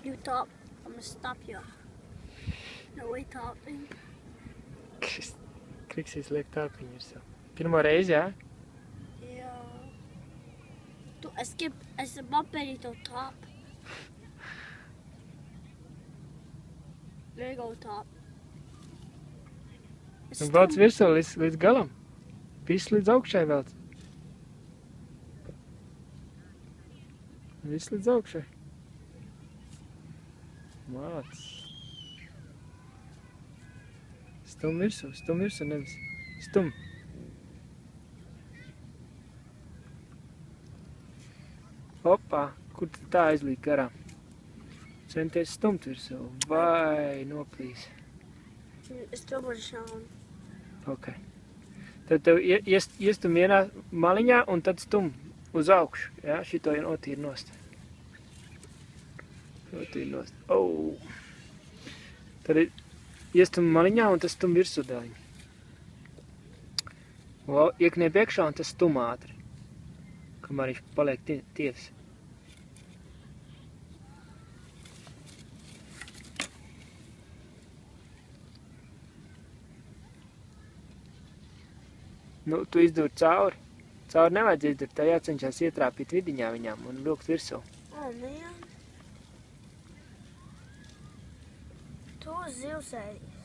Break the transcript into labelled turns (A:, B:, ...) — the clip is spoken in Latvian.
A: You top. I'm gonna stop you. No way topping.
B: Kriksīs liek tāpiņu ir savu. Pirmo reizi, jā?
A: Jā. Es papēdīju to top. There you go, top.
B: Un velc virsū līdz galam. Viss līdz augšai velc. Viss līdz augšai. Māc. Stum virsū, nevis. Stum. Hopā, kur tu tā aizlīk garām? Centies stumt virsū, vai noplīs.
A: Es domāju šādi.
B: Ok. Tad tev iestum vienā maliņā un tad stum uz augšu. Jā, šito otīri nost. Otīri nost. Oh. Tad iestum maliņā un tas stum virsū daļiņu. Iekniep iekšā un tas stum ātri. Kamēr viņš paliek tievs. Nu, tu izdūri cauri. Cauri nevajadz izdurt, tā jācenšas ietrāpīt vidiņā viņām un vilkt virsū.
A: Oh, man. To zivs ēd.